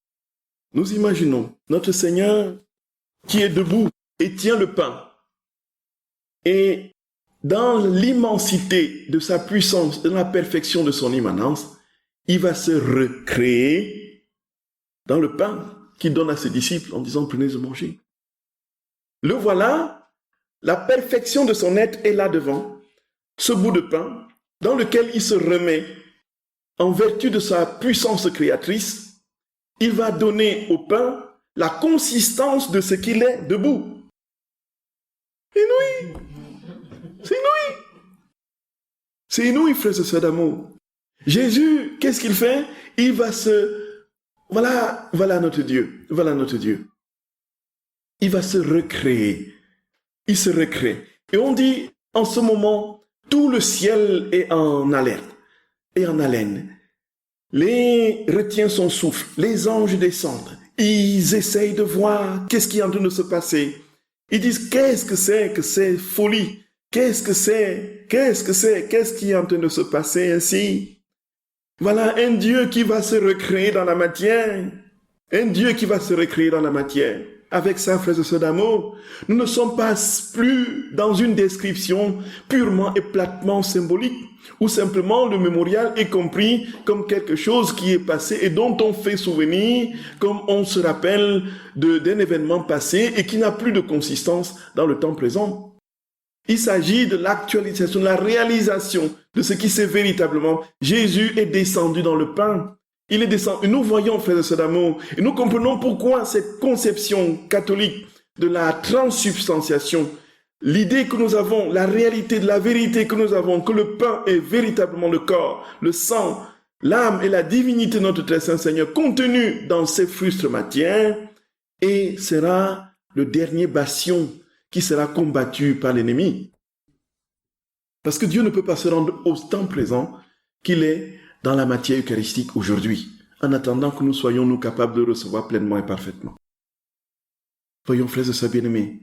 nous imaginons notre Seigneur qui est debout et tient le pain. Et dans l'immensité de sa puissance, dans la perfection de son immanence, il va se recréer dans le pain qu'il donne à ses disciples en disant « Prenez et mangez ». Le voilà, la perfection de son être est là devant, ce bout de pain dans lequel il se remet en vertu de sa puissance créatrice. Il va donner au pain la consistance de ce qu'il est debout. Inouï! C'est inouï! C'est inouï, frères et sœurs d'amour. Jésus, qu'est-ce qu'il fait? Il va se... Voilà notre Dieu. Voilà notre Dieu. Il va se recréer. Il se recrée. Et on dit, en ce moment, tout le ciel est en alerte et en haleine. Les retient son souffle, les anges descendent. Ils essayent de voir qu'est-ce qui est en train de se passer. Ils disent, qu'est-ce que c'est folie? Qu'est-ce qui est en train de se passer ainsi? Voilà un Dieu qui va se recréer dans la matière. Un Dieu qui va se recréer dans la matière. Avec ça, frères et sœurs d'amour, nous ne sommes pas plus dans une description purement et platement symbolique, où simplement le mémorial est compris comme quelque chose qui est passé et dont on fait souvenir, comme on se rappelle d'un événement passé et qui n'a plus de consistance dans le temps présent. Il s'agit de l'actualisation, de la réalisation de ce qui s'est véritablement. Jésus est descendu dans le pain. Il est descendu. Et nous voyons, frères et sœurs d'amour, et nous comprenons pourquoi cette conception catholique de la transsubstantiation, l'idée que nous avons, la réalité de la vérité que nous avons, que le pain est véritablement le corps, le sang, l'âme et la divinité de notre très saint Seigneur contenus dans ces frustres matières, et sera le dernier bastion qui sera combattu par l'ennemi. Parce que Dieu ne peut pas se rendre au temps présent qu'il est dans la matière eucharistique aujourd'hui, en attendant que nous soyons nous capables de recevoir pleinement et parfaitement. Voyons, frères et sœurs bien-aimés.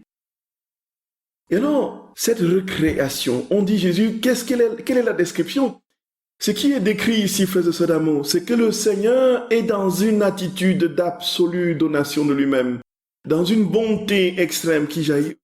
Et alors, cette recréation, on dit Jésus, quelle est la description? Ce qui est décrit ici, frères et sœurs d'amour, c'est que le Seigneur est dans une attitude d'absolue donation de lui-même, dans une bonté extrême qui jaillit.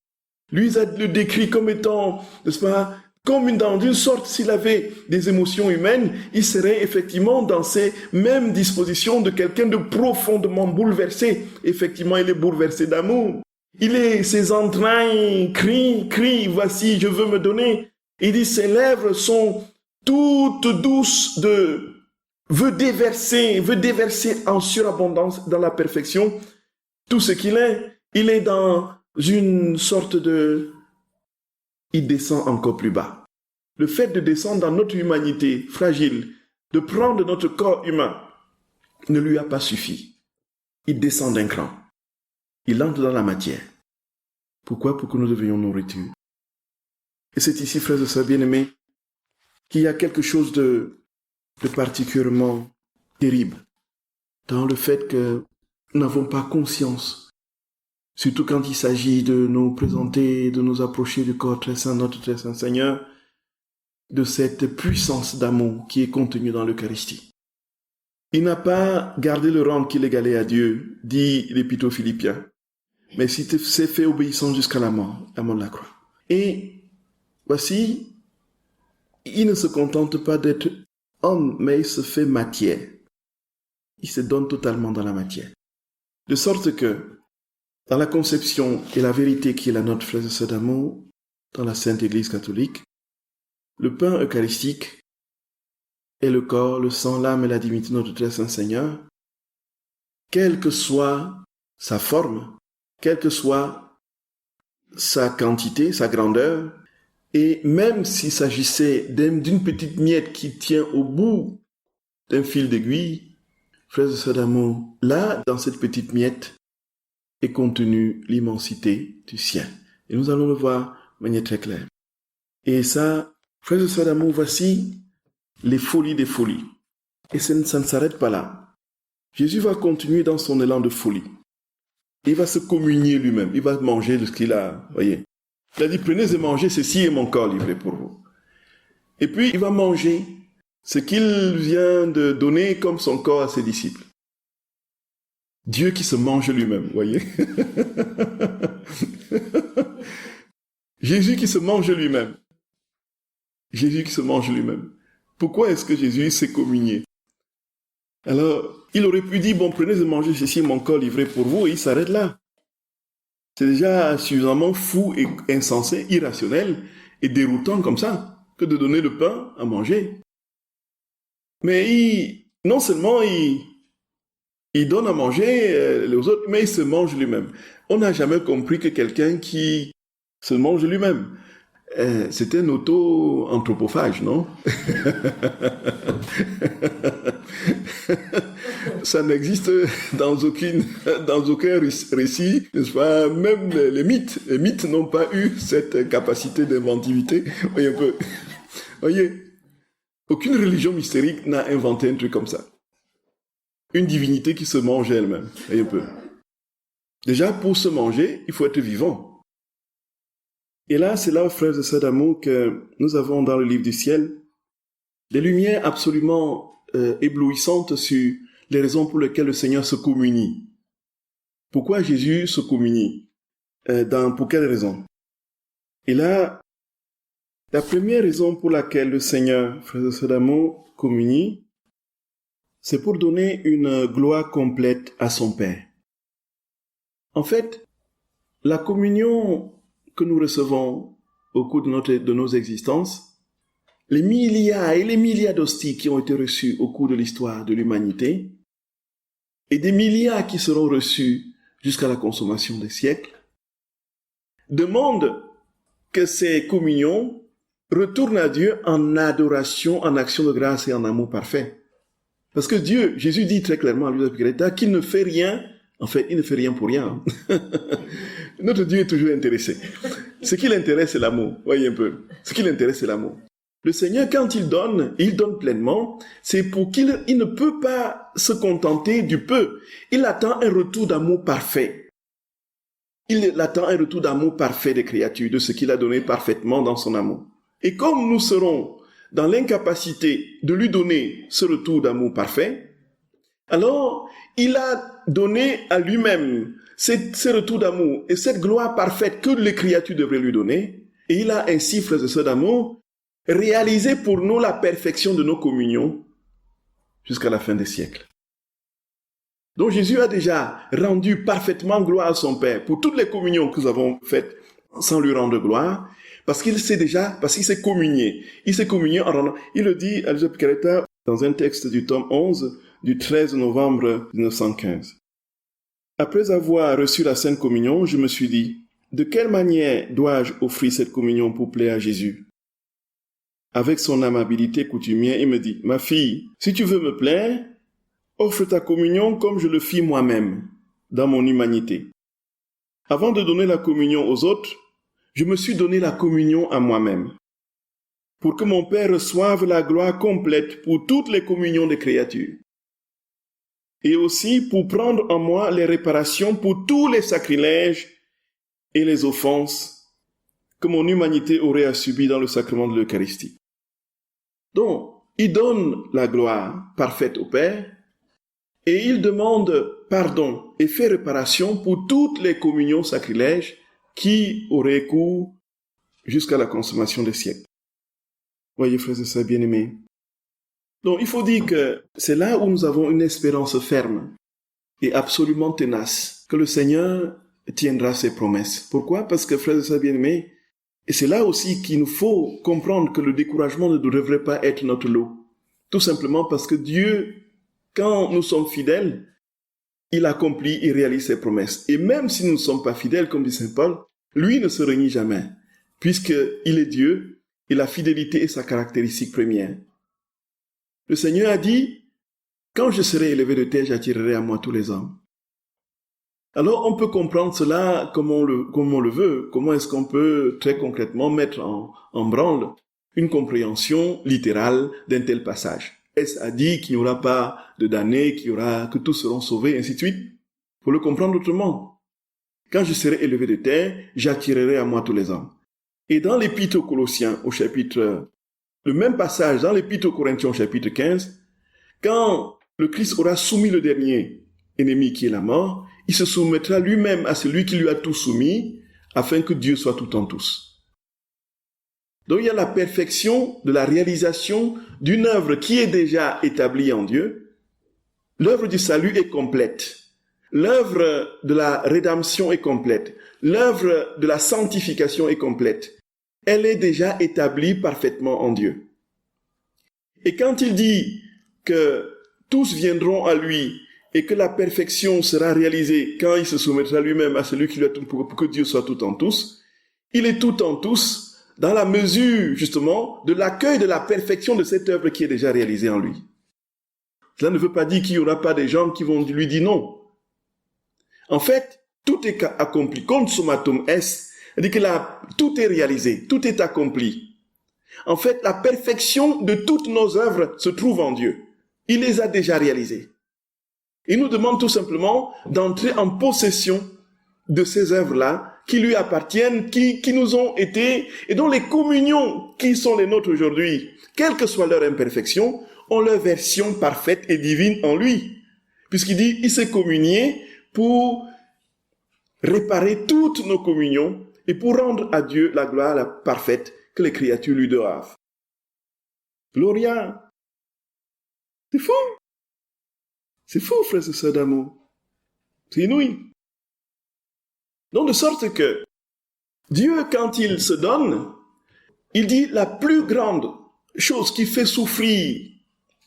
Lui, il le décrit comme étant, n'est-ce pas, comme dans une sorte, s'il avait des émotions humaines, il serait effectivement dans ces mêmes dispositions de quelqu'un de profondément bouleversé. Effectivement, il est bouleversé d'amour. Ses entrailles crient, voici, je veux me donner. Il dit, ses lèvres sont toutes douces veut déverser en surabondance dans la perfection tout ce qu'il est. Il est dans une sorte il descend encore plus bas. Le fait de descendre dans notre humanité fragile, de prendre notre corps humain, ne lui a pas suffi. Il descend d'un cran. Il entre dans la matière. Pourquoi? Pour que nous devenions nourriture. Et c'est ici, frères et sœurs bien-aimés, qu'il y a quelque chose de particulièrement terrible dans le fait que nous n'avons pas conscience, surtout quand il s'agit de nous présenter, de nous approcher du corps très saint, notre très saint Seigneur, de cette puissance d'amour qui est contenue dans l'Eucharistie. Il n'a pas gardé le rang qu'il égalait à Dieu, dit l'Épître aux Philippiens, mais s'est fait obéissant jusqu'à la mort de la croix. Et voici, il ne se contente pas d'être homme, mais il se fait matière. Il se donne totalement dans la matière. De sorte que, dans la conception et la vérité qui est la nôtre, frères et sœurs d'amour, dans la Sainte Église catholique, le pain eucharistique est le corps, le sang, l'âme et la divinité de notre très saint Seigneur, quelle que soit sa forme, quelle que soit sa quantité, sa grandeur, et même s'il s'agissait d'une petite miette qui tient au bout d'un fil d'aiguille, frères et sœurs d'amour, là, dans cette petite miette, est contenue l'immensité du ciel. Et nous allons le voir de manière très claire. Et ça, frères et sœurs d'amour, voici les folies des folies. Et ça ne s'arrête pas là. Jésus va continuer dans son élan de folie. Il va se communier lui-même. Il va manger de ce qu'il a, voyez. Il a dit, prenez et mangez, ceci est mon corps livré pour vous. Et puis, il va manger ce qu'il vient de donner comme son corps à ses disciples. Dieu qui se mange lui-même, voyez. Jésus qui se mange lui-même. Jésus qui se mange lui-même. Pourquoi est-ce que Jésus s'est communié? Alors, il aurait pu dire, bon, prenez et mangez, ceci est mon corps livré pour vous, et il s'arrête là. C'est déjà suffisamment fou et insensé, irrationnel et déroutant comme ça, que de donner le pain à manger. Mais non seulement il donne à manger les autres, mais il se mange lui-même. On n'a jamais compris que quelqu'un qui se mange lui-même, c'était un auto-anthropophage, non? Ça n'existe dans aucun récit, n'est-ce pas? Même les mythes n'ont pas eu cette capacité d'inventivité. Voyez un peu. Voyez, aucune religion mystérique n'a inventé un truc comme ça. Une divinité qui se mange elle-même. Voyez un peu. Déjà, pour se manger, il faut être vivant. Et là, c'est là, frères et sœurs d'amour, que nous avons dans le livre du ciel des lumières absolument éblouissantes sur les raisons pour lesquelles le Seigneur se communie. Pourquoi Jésus se communie? Pour quelles raisons? Et là, la première raison pour laquelle le Seigneur, frères et sœurs d'amour, communie, c'est pour donner une gloire complète à son Père. En fait, la communion que nous recevons au cours de nos existences, les milliards et les milliards d'hosties qui ont été reçues au cours de l'histoire de l'humanité, et des milliards qui seront reçus jusqu'à la consommation des siècles, demandent que ces communions retournent à Dieu en adoration, en action de grâce et en amour parfait. Parce que Jésus dit très clairement à Louis de Greta qu'il ne fait rien, en fait, il ne fait rien pour rien. Notre Dieu est toujours intéressé. Ce qui l'intéresse, c'est l'amour. Voyez un peu. Ce qui l'intéresse, c'est l'amour. Le Seigneur, quand il donne pleinement, c'est pour qu'il ne peut pas se contenter du peu. Il attend un retour d'amour parfait. Il attend un retour d'amour parfait des créatures, de ce qu'il a donné parfaitement dans son amour. Et comme nous serons dans l'incapacité de lui donner ce retour d'amour parfait, alors il a donné à lui-même ce retour d'amour et cette gloire parfaite que les créatures devraient lui donner. Et il a ainsi, frères et sœurs d'amour, réalisé pour nous la perfection de nos communions jusqu'à la fin des siècles. Donc Jésus a déjà rendu parfaitement gloire à son Père pour toutes les communions que nous avons faites sans lui rendre gloire, parce qu'il s'est communié. Il s'est communié en rendant, il le dit à Elisabeth Carretta dans un texte du tome 11 du 13 novembre 1915. Après avoir reçu la Sainte Communion, je me suis dit, de quelle manière dois-je offrir cette communion pour plaire à Jésus? Avec son amabilité coutumière, il me dit, ma fille, si tu veux me plaire, offre ta communion comme je le fis moi-même, dans mon humanité. Avant de donner la communion aux autres, je me suis donné la communion à moi-même, pour que mon Père reçoive la gloire complète pour toutes les communions des créatures, et aussi pour prendre en moi les réparations pour tous les sacrilèges et les offenses que mon humanité aurait à subir dans le sacrement de l'Eucharistie. Donc, il donne la gloire parfaite au Père, et il demande pardon et fait réparation pour toutes les communions sacrilèges qui auraient cours jusqu'à la consommation des siècles. Voyez, frères et sœurs bien-aimés. Donc, il faut dire que c'est là où nous avons une espérance ferme et absolument tenace, que le Seigneur tiendra ses promesses. Pourquoi? Parce que, frères et sœurs bien-aimés, et c'est là aussi qu'il nous faut comprendre que le découragement ne devrait pas être notre lot. Tout simplement parce que Dieu, quand nous sommes fidèles, il accomplit et réalise ses promesses. Et même si nous ne sommes pas fidèles, comme dit Saint Paul, lui ne se renie jamais, puisqu'il est Dieu et la fidélité est sa caractéristique première. Le Seigneur a dit, « Quand je serai élevé de terre, j'attirerai à moi tous les hommes. » Alors on peut comprendre cela comme on le veut. Comment est-ce qu'on peut très concrètement mettre en branle une compréhension littérale d'un tel passage? Est-ce à dire qu'il n'y aura pas de damnés, que tous seront sauvés, ainsi de suite? Il faut le comprendre autrement. Quand je serai élevé de terre, j'attirerai à moi tous les hommes. Et dans l'Épître aux Colossiens, le même passage dans l'Épître aux Corinthiens, au chapitre 15, quand le Christ aura soumis le dernier ennemi qui est la mort, il se soumettra lui-même à celui qui lui a tout soumis, afin que Dieu soit tout en tous. Donc il y a la perfection de la réalisation d'une œuvre qui est déjà établie en Dieu. L'œuvre du salut est complète. L'œuvre de la rédemption est complète. L'œuvre de la sanctification est complète. Elle est déjà établie parfaitement en Dieu. Et quand il dit que tous viendront à lui et que la perfection sera réalisée quand il se soumettra lui-même à celui qui lui a tout pour que Dieu soit tout en tous, il est tout en tous dans la mesure, justement, de l'accueil de la perfection de cette œuvre qui est déjà réalisée en lui. Cela ne veut pas dire qu'il n'y aura pas des gens qui vont lui dire non. En fait, tout est accompli. Consummatum est, c'est-à-dire que tout est réalisé, tout est accompli. En fait, la perfection de toutes nos œuvres se trouve en Dieu. Il les a déjà réalisées. Il nous demande tout simplement d'entrer en possession de ces œuvres-là qui lui appartiennent, qui nous ont été, et dont les communions qui sont les nôtres aujourd'hui, quelle que soit leur imperfection, ont leur version parfaite et divine en lui. Puisqu'il dit, il s'est communié pour réparer toutes nos communions et pour rendre à Dieu la gloire la parfaite que les créatures lui doivent. Gloria! C'est fou! C'est fou, frères et sœurs d'amour. C'est inouï. Donc, de sorte que Dieu, quand il se donne, il dit la plus grande chose qui fait souffrir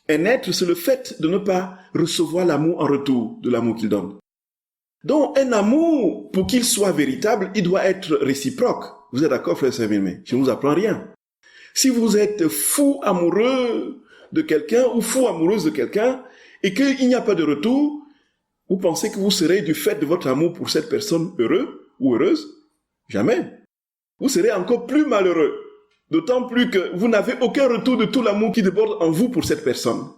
un être, c'est le fait de ne pas recevoir l'amour en retour de l'amour qu'il donne. Donc, un amour, pour qu'il soit véritable, il doit être réciproque. Vous êtes d'accord, frères et sœurs bien-aimés? Je ne vous apprends rien. Si vous êtes fou amoureux de quelqu'un ou fou amoureuse de quelqu'un et qu'il n'y a pas de retour, vous pensez que vous serez du fait de votre amour pour cette personne heureux ou heureuse? Jamais. Vous serez encore plus malheureux. D'autant plus que vous n'avez aucun retour de tout l'amour qui déborde en vous pour cette personne.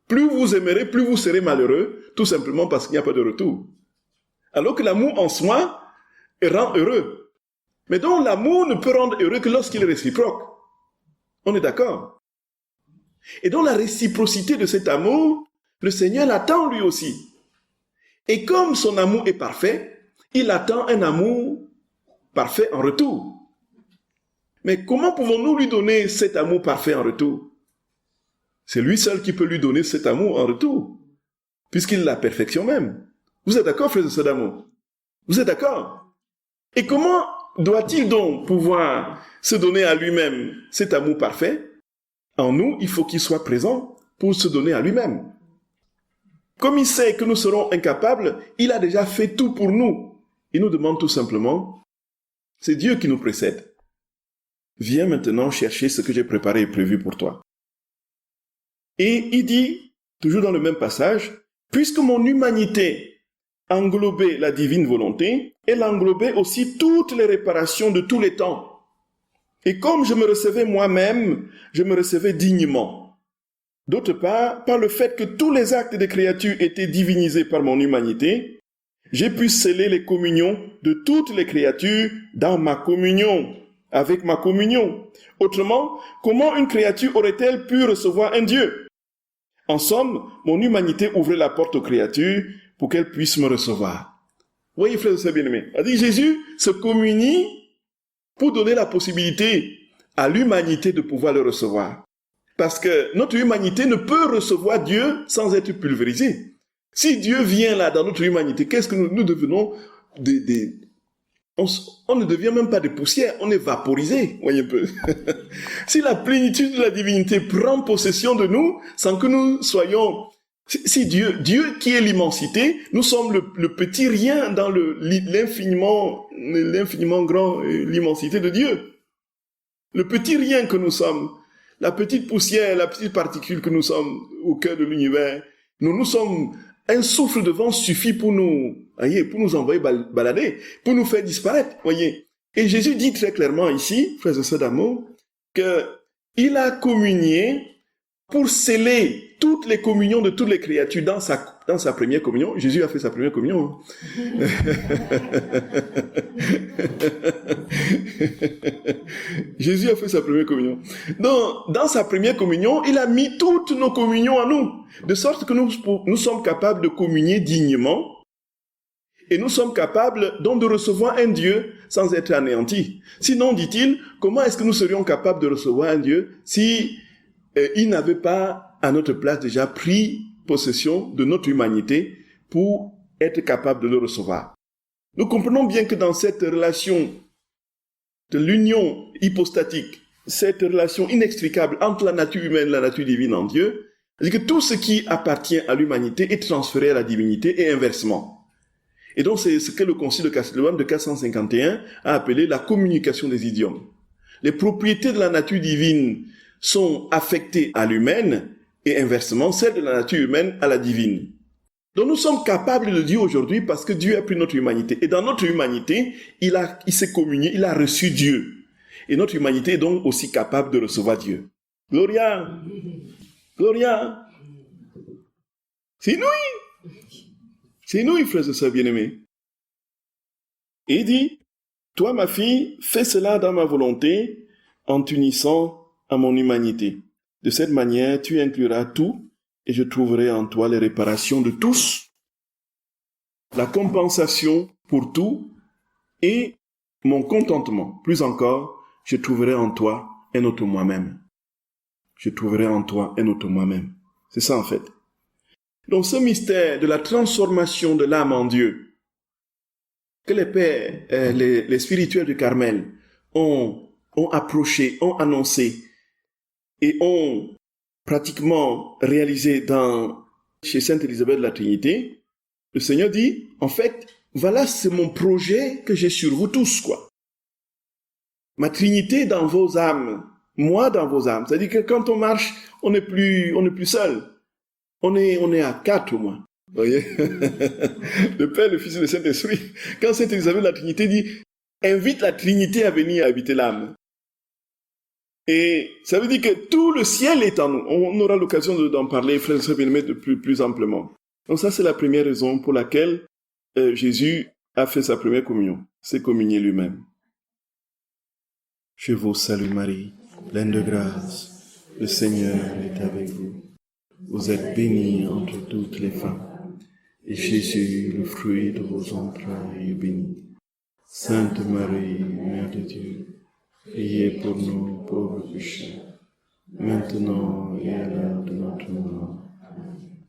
Plus vous aimerez, plus vous serez malheureux, tout simplement parce qu'il n'y a pas de retour. Alors que l'amour en soi rend heureux. Mais donc l'amour ne peut rendre heureux que lorsqu'il est réciproque. On est d'accord? Et donc la réciprocité de cet amour, le Seigneur l'attend lui aussi. Et comme son amour est parfait, il attend un amour parfait en retour. Mais comment pouvons-nous lui donner cet amour parfait en retour? C'est lui seul qui peut lui donner cet amour en retour. puisqu'il est la perfection même. Vous êtes d'accord, frères et sœurs d'amour? Vous êtes d'accord? Et comment doit-il donc pouvoir se donner à lui-même cet amour parfait? En nous, il faut qu'il soit présent pour se donner à lui-même. Comme il sait que nous serons incapables, il a déjà fait tout pour nous. Il nous demande tout simplement, c'est Dieu qui nous précède. Viens maintenant chercher ce que j'ai préparé et prévu pour toi. Et il dit, toujours dans le même passage, puisque mon humanité englobait la divine volonté, elle englobait aussi toutes les réparations de tous les temps. Et comme je me recevais moi-même, je me recevais dignement. D'autre part, par le fait que tous les actes des créatures étaient divinisés par mon humanité, j'ai pu sceller les communions de toutes les créatures dans ma communion, avec ma communion. Autrement, comment une créature aurait-elle pu recevoir un Dieu? En somme, mon humanité ouvrait la porte aux créatures pour qu'elles puissent me recevoir. Vous voyez, frères et sœurs bien-aimés, Jésus se communie pour donner la possibilité à l'humanité de pouvoir le recevoir. Parce que notre humanité ne peut recevoir Dieu sans être pulvérisée. Si Dieu vient là dans notre humanité, qu'est-ce que nous devenons? On ne devient même pas de poussière, on est vaporisé, voyez un peu. Si la plénitude de la divinité prend possession de nous, sans que nous soyons... Si Dieu qui est l'immensité, nous sommes le petit rien dans l'infiniment grand, l'immensité de Dieu. Le petit rien que nous sommes, la petite poussière, la petite particule que nous sommes au cœur de l'univers, nous sommes... Un souffle de vent suffit pour nous envoyer balader, pour nous faire disparaître, voyez. Et Jésus dit très clairement ici, frères et sœurs d'amour, qu'il a communié pour sceller toutes les communions de toutes les créatures dans sa première communion. Jésus a fait sa première communion. Jésus a fait sa première communion. Dans sa première communion, il a mis toutes nos communions à nous, de sorte que nous sommes capables de communier dignement, et nous sommes capables donc de recevoir un Dieu sans être anéantis. Sinon, dit-il, comment est-ce que nous serions capables de recevoir un Dieu si il n'avait pas à notre place déjà pris possession de notre humanité pour être capable de le recevoir? Nous comprenons bien que dans cette relation de l'union hypostatique, cette relation inextricable entre la nature humaine et la nature divine en Dieu, c'est-à-dire que tout ce qui appartient à l'humanité est transféré à la divinité et inversement. Et donc c'est ce que le Concile de Chalcédoine de 451 a appelé la communication des idiomes. Les propriétés de la nature divine sont affectées à l'humaine et inversement, celles de la nature humaine à la divine. Donc nous sommes capables de Dieu aujourd'hui parce que Dieu a pris notre humanité. Et dans notre humanité, il s'est communié, il a reçu Dieu. Et notre humanité est donc aussi capable de recevoir Dieu. Gloria! Gloria! C'est nous! C'est nous, frères et sœurs bien-aimés. Et il dit, toi ma fille, fais cela dans ma volonté en t'unissant à mon humanité. De cette manière, tu incluras tout et je trouverai en toi les réparations de tous, la compensation pour tout et mon contentement. Plus encore, je trouverai en toi un autre moi-même. Je trouverai en toi un autre moi-même. C'est ça en fait. Donc ce mystère de la transformation de l'âme en Dieu, que les pères, les spirituels du Carmel ont approché, ont annoncé et ont pratiquement réalisé chez Sainte Élisabeth de la Trinité, le Seigneur dit, en fait, voilà, c'est mon projet que j'ai sur vous tous, quoi. Ma Trinité dans vos âmes, moi dans vos âmes. C'est-à-dire que quand on marche, on n'est plus seul. On est à 4 au moins. Vous voyez? Le Père, le Fils et le Saint-Esprit. Quand Sainte Élisabeth de la Trinité dit, invite la Trinité à venir habiter l'âme. Et ça veut dire que tout le ciel est en nous. On aura l'occasion d'en parler, frères et sœurs bien-aimés, de plus amplement. Donc ça, c'est la première raison pour laquelle Jésus a fait sa première communion. C'est communier lui-même. Je vous salue Marie, pleine de grâce. Le Seigneur est avec vous. Vous êtes bénie entre toutes les femmes. Et Jésus, le fruit de vos entrailles, est béni. Sainte Marie, Mère de Dieu, priez pour nous pauvres pécheurs, maintenant et à l'heure de notre mort.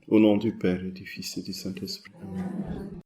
Au nom du Père et du Fils et du Saint-Esprit. Amen.